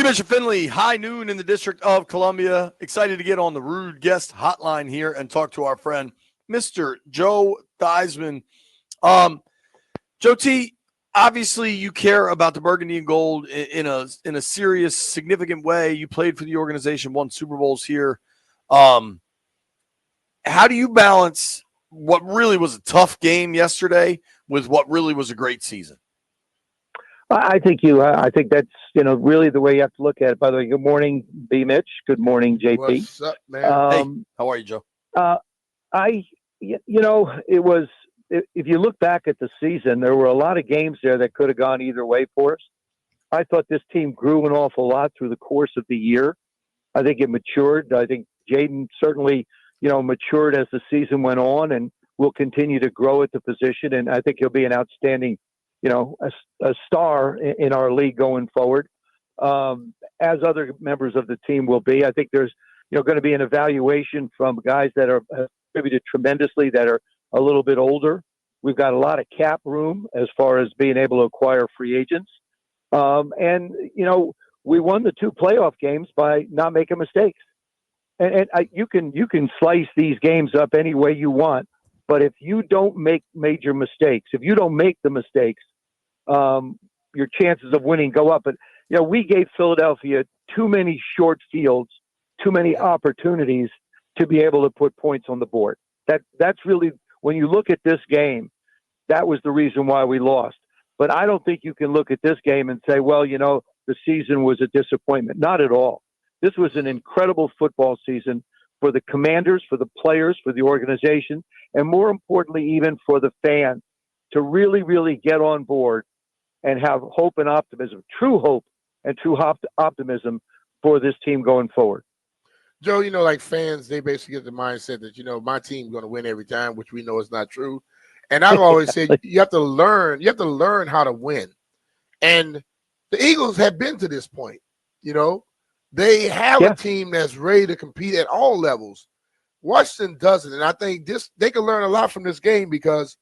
BMitch Finlay, high noon in the District of Columbia. Excited to get on the Rude Guest Hotline here and talk to our friend, Mr. Joe Theismann. Joe T, obviously you care about the Burgundy and Gold in a serious, significant way. You played for the organization, won Super Bowls here. How do you balance what really was a tough game yesterday with what really was a great season? I think that's, really the way you have to look at it. By the way, good morning, BMitch. Good morning, JP. What's up, man? Hey, how are you, Joe? It was, if you look back at the season, there were a lot of games there that could have gone either way for us. I thought this team grew an awful lot through the course of the year. I think it matured. I think Jaden certainly, matured as the season went on and will continue to grow at the position. And I think he'll be an outstanding, a star in our league going forward, as other members of the team will be. I think there's, going to be an evaluation from guys that are contributed tremendously, that are a little bit older. We've got a lot of cap room as far as being able to acquire free agents. We won the 2 playoff games by not making mistakes. You can slice these games up any way you want, but if you don't make major mistakes, if you don't make the mistakes, your chances of winning go up. But we gave Philadelphia too many short fields, too many opportunities to be able to put points on the board. That's really, when you look at this game, that was the reason why we lost. But I don't think you can look at this game and say, well, the season was a disappointment. Not at all. This was an incredible football season for the Commanders, for the players, for the organization, and more importantly, even for the fans to really, really get on board and have hope and optimism, true hope and true optimism for this team going forward. Joe, like fans, they basically get the mindset that, my team's going to win every time, which we know is not true. And I've always said you have to learn how to win. And the Eagles have been to this point, They have a team that's ready to compete at all levels. Washington doesn't. And I think they can learn a lot from this game because,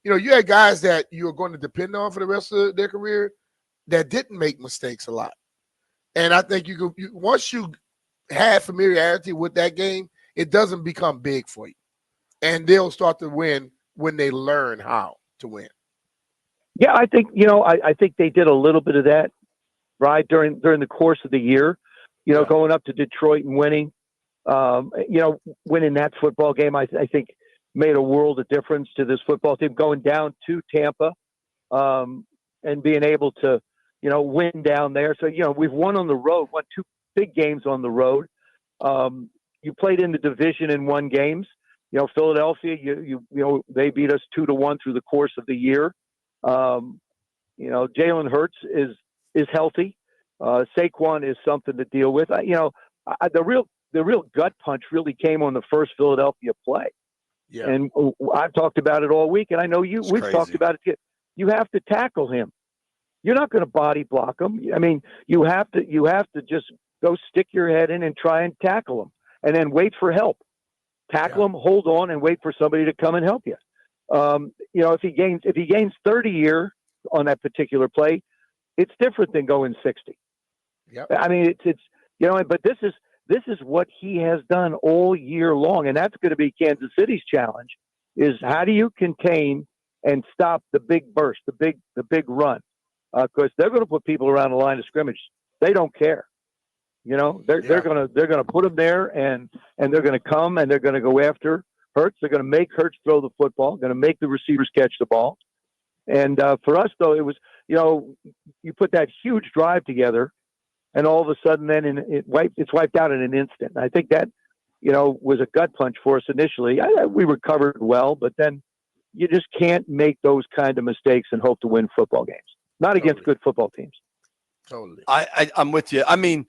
you had guys that you're going to depend on for the rest of their career that didn't make mistakes a lot. And I think once you have familiarity with that game, it doesn't become big for you. And they'll start to win when they learn how to win. Yeah, I think, I think they did a little bit of that, right, during the course of the year, going up to Detroit and winning. Winning that football game, I think, made a world of difference to this football team. Going down to Tampa and being able to, win down there. So, we've won on the road, won 2 big games on the road. You played in the division and won games. Philadelphia, they beat us 2-1 through the course of the year. Jalen Hurts is healthy. Saquon is something to deal with. The real gut punch really came on the first Philadelphia play. Yeah. And I've talked about it all week, and I know we've talked about it too. You have to tackle him. You're not going to body block him. I mean, you have to just go stick your head in and try and tackle him, and then wait for help. Tackle him, hold on, and wait for somebody to come and help you. If he gains 30 year on that particular play, it's different than going 60. Yep. I mean, it's but this is what he has done all year long, and that's going to be Kansas City's challenge: is how do you contain and stop the big burst, the big run? Because they're going to put people around the line of scrimmage. They don't care. They're going to put them there, and they're going to come and they're going to go after Hurts. They're going to make Hurts throw the football. Going to make the receivers catch the ball. And for us, though, it was you put that huge drive together, and all of a sudden, then it's wiped out in an instant. And I think that was a gut punch for us initially. We recovered well, but then you just can't make those kind of mistakes and hope to win football games. Not against good football teams. Totally. I'm with you. I mean,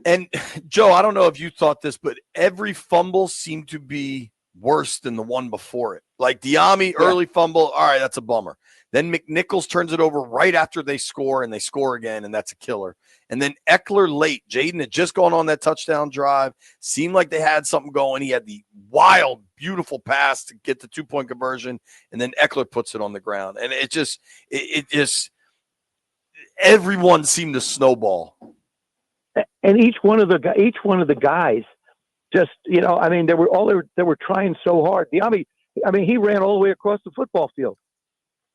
and Joe, I don't know if you thought this, but every fumble seemed to be worse than the one before it. Like Diami early fumble, all right, that's a bummer. Then McNichols turns it over right after they score, and they score again, and that's a killer. And then Eckler late. Jaden had just gone on that touchdown drive. Seemed like they had something going. He had the wild, beautiful pass to get the 2-point conversion, and then Eckler puts it on the ground. And it just everyone seemed to snowball and each one of the guys, just I mean, they were trying so hard. I mean, he ran all the way across the football field,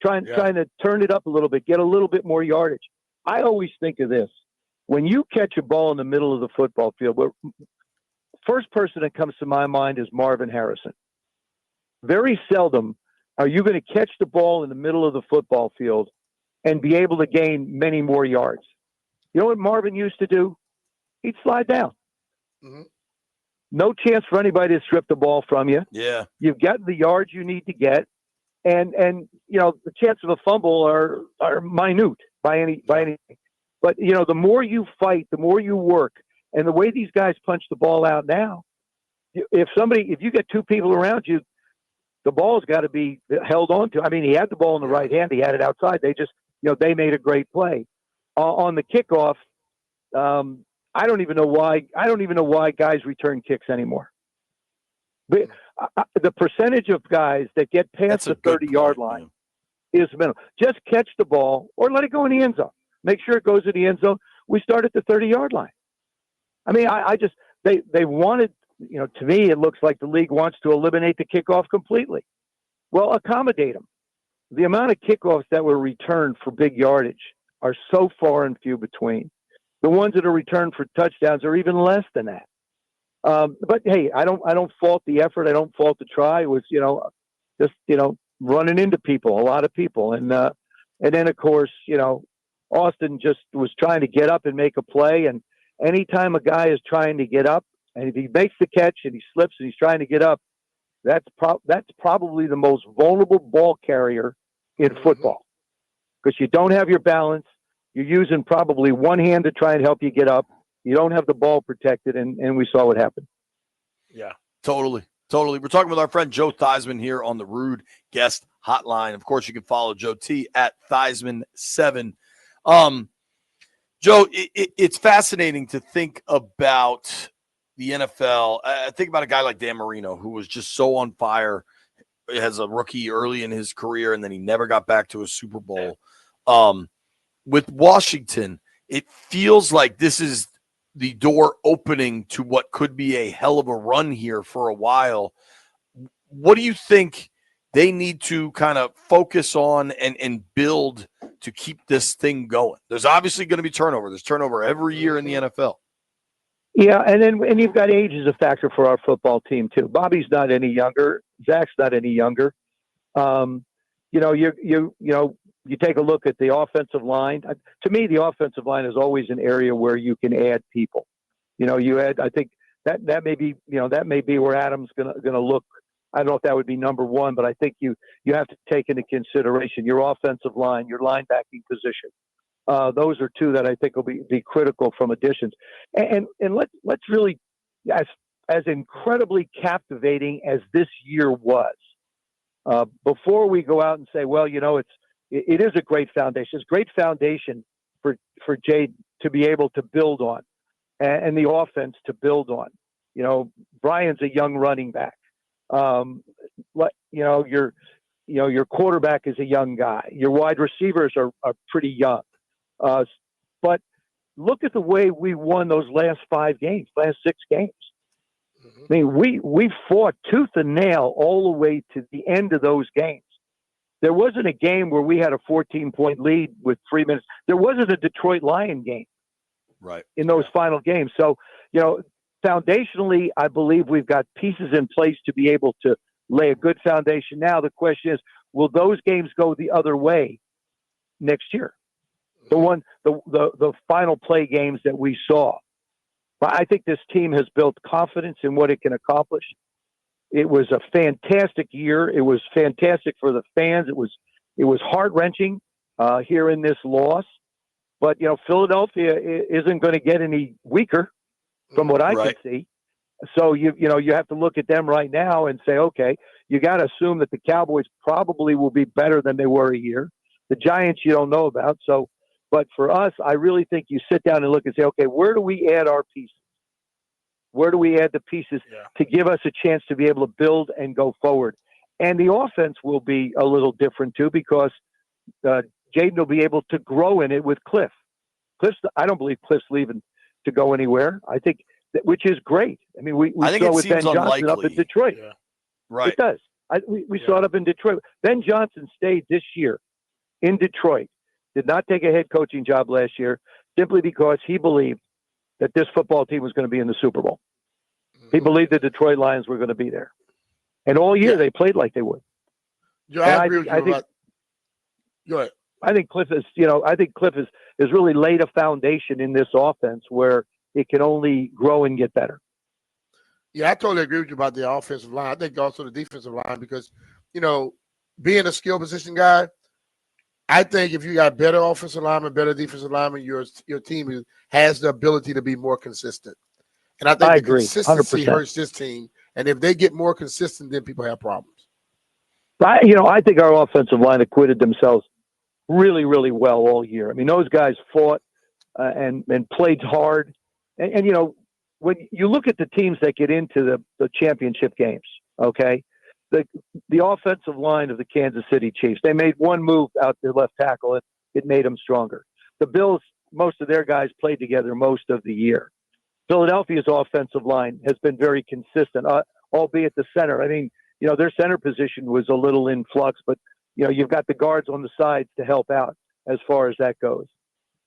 trying to turn it up a little bit, get a little bit more yardage. I always think of this: when you catch a ball in the middle of the football field, first person that comes to my mind is Marvin Harrison. Very seldom are you going to catch the ball in the middle of the football field and be able to gain many more yards. You know what Marvin used to do? He'd slide down. Mm-hmm. No chance for anybody to strip the ball from you. Yeah. You've got the yards you need to get. And the chance of a fumble are minute by anything. But, the more you fight, the more you work. And the way these guys punch the ball out now, if you get two people around you, the ball's got to be held on to. I mean, he had the ball in the right hand. He had it outside. They just, they made a great play. On the kickoff, I don't even know why guys return kicks anymore. But the percentage of guys that get past the 30-yard line is minimal. Just catch the ball or let it go in the end zone. Make sure it goes in the end zone. We start at the 30-yard line. I mean, they wanted, to me, it looks like the league wants to eliminate the kickoff completely. Well, accommodate them. The amount of kickoffs that were returned for big yardage are so far and few between. The ones that are returned for touchdowns are even less than that. But hey, I don't fault the effort. I don't fault the try. It was, just running into people, a lot of people, and then of course, Austin just was trying to get up and make a play. And anytime a guy is trying to get up, and if he makes the catch and he slips and he's trying to get up, that's probably the most vulnerable ball carrier in football, because you don't have your balance. You're using probably one hand to try and help you get up. You don't have the ball protected, and we saw what happened. Yeah, totally. We're talking with our friend Joe Theismann here on the Rude Guest Hotline. Of course, you can follow Joe T at Theismann7. Joe, it's fascinating to think about the NFL. I think about a guy like Dan Marino, who was just so on fire as a rookie early in his career, and then he never got back to a Super Bowl. With Washington, it feels like this is the door opening to what could be a hell of a run here for a while. What do you think they need to kind of focus on and build to keep this thing going? There's obviously going to be turnover. There's turnover every year in the NFL. Yeah, and you've got age as a factor for our football team too. Bobby's not any younger. Zach's not any younger. You take a look at the offensive line. To me, the offensive line is always an area where you can add people. I think that may be where Adam's gonna look. I don't know if that would be number one, but I think you have to take into consideration your offensive line, your linebacking position. Those are two that I think will be critical from additions. And let's really, as incredibly captivating as this year was, before we go out and say, well, it is a great foundation. It's a great foundation for Jade to be able to build on, and the offense to build on. Brian's a young running back. Your quarterback is a young guy. Your wide receivers are pretty young. But look at the way we won those last 6 games. I mean, we fought tooth and nail all the way to the end of those games. There wasn't a game where we had a 14-point lead with 3 minutes. There wasn't a Detroit Lion game in those final games. So, foundationally, I believe we've got pieces in place to be able to lay a good foundation. Now, the question is, will those games go the other way next year? The final play games that we saw. But I think this team has built confidence in what it can accomplish. It was a fantastic year. It was fantastic for the fans. It was heart-wrenching hearing this loss. But, Philadelphia isn't going to get any weaker from what I can see. So, you have to look at them right now and say, okay, you got to assume that the Cowboys probably will be better than they were a year. The Giants you don't know about. So, but for us, I really think you sit down and look and say, okay, where do we add our pieces? Where do we add the pieces to give us a chance to be able to build and go forward? And the offense will be a little different too, because Jaden will be able to grow in it with Cliff. I don't believe Cliff's leaving to go anywhere. I think which is great. I mean, we I think saw it with Ben seems Johnson up unlikely. in Detroit. Yeah. Right. It does. We saw it up in Detroit. Ben Johnson stayed this year in Detroit. Did not take a head coaching job last year simply because he believed that this football team was going to be in the Super Bowl. He believed the Detroit Lions were going to be there. And all year they played like they would. Joe, I agree with you about. Go ahead. I think Cliff is, has really laid a foundation in this offense where it can only grow and get better. Yeah, I totally agree with you about the offensive line. I think also the defensive line because, being a skill position guy, I think if you got better offensive linemen, better defensive linemen, your team has the ability to be more consistent. And I think agree, consistency 100%. hurts this team. And if they get more consistent, then people have problems. I think our offensive line acquitted themselves really, really well all year. I mean, those guys fought and played hard. And when you look at the teams that get into the championship games, okay, the offensive line of the Kansas City Chiefs, they made one move out their left tackle, and it made them stronger. The Bills, most of their guys played together most of the year. Philadelphia's offensive line has been very consistent, albeit the center. I mean, their center position was a little in flux, but, you've got the guards on the sides to help out as far as that goes.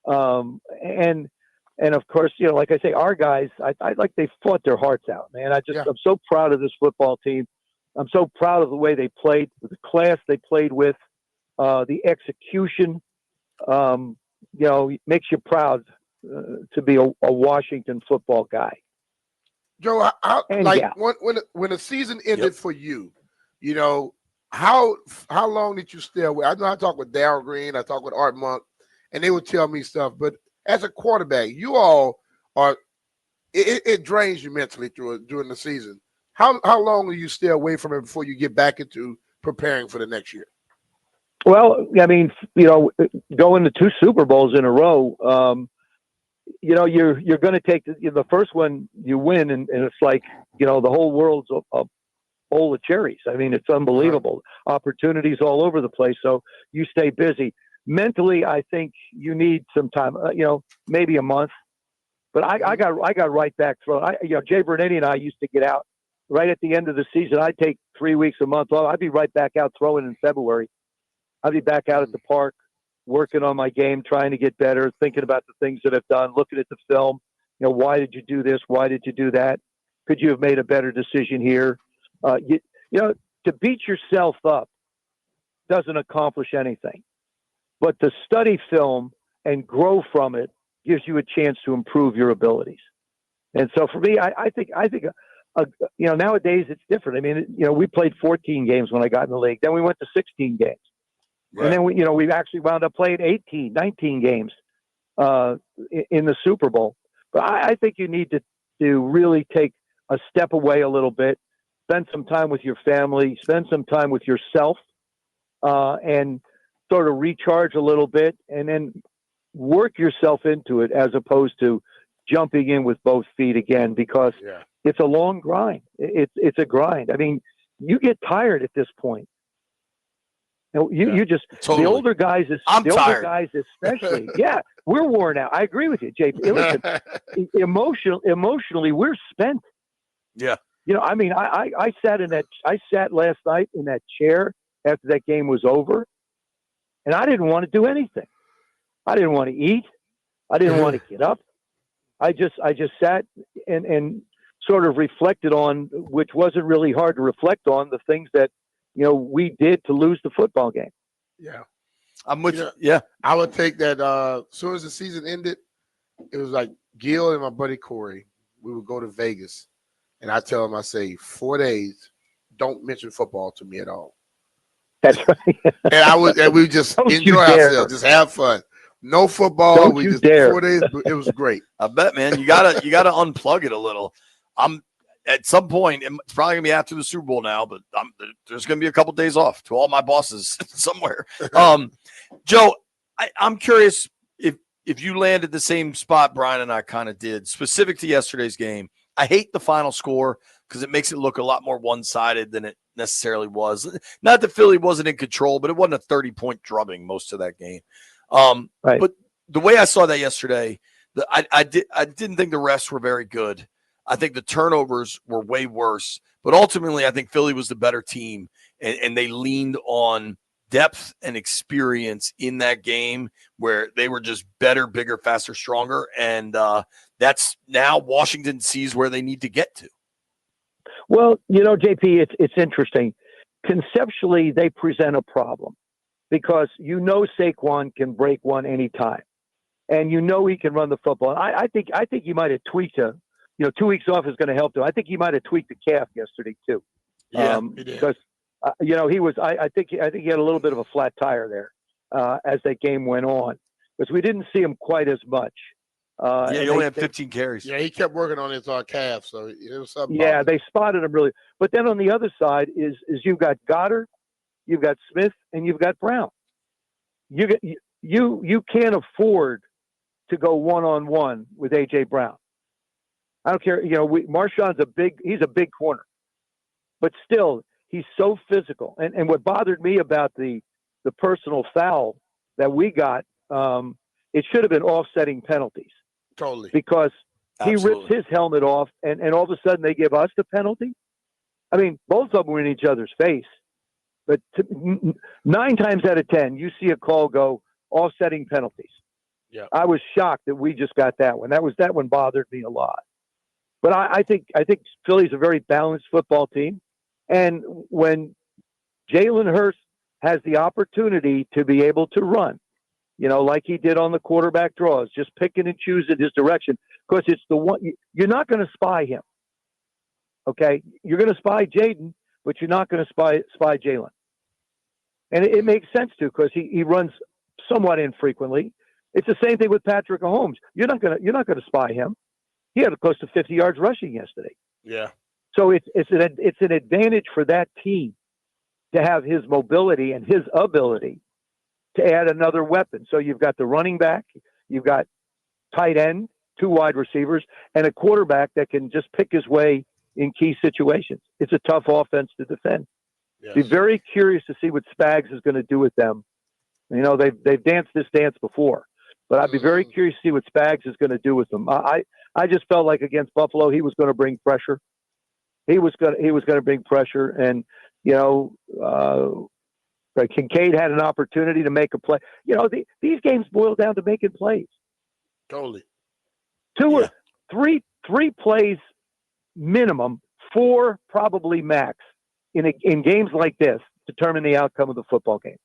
And of course, like I say, our guys, I like they fought their hearts out, man. I'm so proud of this football team. I'm so proud of the way they played, the class they played with, the execution. Makes you proud to be a Washington football guy. Joe, when the season ended for you, how long did you stay away? I know I talked with Darryl Green, I talked with Art Monk, and they would tell me stuff. But as a quarterback, you all are it drains you mentally during the season. How long will you stay away from it before you get back into preparing for the next year? Well, I mean, going to 2 Super Bowls in a row, you're going to take the first one you win, and it's like the whole world's a bowl of cherries. I mean, it's unbelievable. Opportunities all over the place. So you stay busy. Mentally, I think you need some time. Maybe a month. But I got right back thrown. Jay Bernetti and I used to get out right at the end of the season. I'd take 3 weeks, a month off. I'd be right back out throwing in February. I'd be back out at the park, working on my game, trying to get better, thinking about the things that I've done, looking at the film. Why did you do this? Why did you do that? Could you have made a better decision here? To beat yourself up doesn't accomplish anything. But to study film and grow from it gives you a chance to improve your abilities. And so for me, I think nowadays it's different. I mean, we played 14 games when I got in the league. Then we went to 16 games. Right. And then we actually wound up playing 19 games in the Super Bowl. But I think you need to really take a step away a little bit, spend some time with your family, spend some time with yourself, and sort of recharge a little bit, and then work yourself into it as opposed to jumping in with both feet again, because it's a long grind. It's a grind. I mean, you get tired at this point. You just totally. The older guys, older guys especially. We're worn out. I agree with you, Jay. Listen, emotionally, we're spent. Yeah. I mean, I sat last night in that chair after that game was over, and I didn't want to do anything. I didn't want to eat. I didn't want to get up. I just sat and sort of reflected on, which wasn't really hard to reflect on, the things that we did to lose the football game. Yeah. I'm with you. Yeah. I would take that as soon as the season ended, it was like Gil and my buddy Corey, we would go to Vegas, and I tell him, I say, 4 days, don't mention football to me at all. That's right. And we just enjoy ourselves, just have fun. No football. Don't you dare. 4 days, it was great. I bet, man. You gotta unplug it a little. At some point, it's probably gonna be after the Super Bowl now, but there's gonna be a couple days off to all my bosses somewhere. Joe, I'm curious if you landed the same spot Brian and I kind of did, specific to yesterday's game. I hate the final score because it makes it look a lot more one-sided than it necessarily was. Not that Philly wasn't in control, but it wasn't a 30-point drubbing most of that game. Right. But the way I saw that yesterday, I didn't think the refs were very good. I think the turnovers were way worse. But ultimately, I think Philly was the better team, and they leaned on depth and experience in that game where they were just better, bigger, faster, stronger. And that's now Washington sees where they need to get to. Well, JP, it's interesting. Conceptually, they present a problem because Saquon can break one anytime, and he can run the football. I think he might have tweaked 2 weeks off is going to help him. I think he might have tweaked the calf yesterday too. Yeah, he did. Because he was. I think he had a little bit of a flat tire there as that game went on because we didn't see him quite as much. He only had 15 carries. Yeah, he kept working on his calf, so it was something. Yeah, they spotted him really. But then on the other side is you've got Goddard, you've got Smith, and you've got Brown. You can't afford to go one-on-one with A.J. Brown. I don't care. Marshawn's he's a big corner, but still he's so physical. And what bothered me about the personal foul that we got, it should have been offsetting penalties. Totally. Because he Absolutely. rips his helmet off and all of a sudden they give us the penalty. I mean, both of them were in each other's face, but 9 times out of 10, you see a call go offsetting penalties. Yeah. I was shocked that we just got that one. That one bothered me a lot. But I think Philly's a very balanced football team. And when Jalen Hurts has the opportunity to be able to run, like he did on the quarterback draws, just picking and choosing his direction, because it's the one you're not going to spy him. Okay, you're going to spy Jaden, but you're not going to spy Jalen, and it makes sense to because he runs somewhat infrequently. It's the same thing with Patrick Mahomes. You're not going to spy him. He had close to 50 yards rushing yesterday. Yeah. So it's an advantage for that team to have his mobility and his ability to add another weapon. So you've got the running back, you've got tight end, 2 wide receivers, and a quarterback that can just pick his way in key situations. It's a tough offense to defend. Yes. Be very curious to see what Spags is going to do with them. They've danced this dance before, but I'd be very curious to see what Spags is going to do with them. I just felt like against Buffalo, he was going to bring pressure. He was going to bring pressure, and Kincaid had an opportunity to make a play. These games boil down to making plays. Totally. 2 or 3 plays minimum, 4 probably max in games like this determine the outcome of the football game.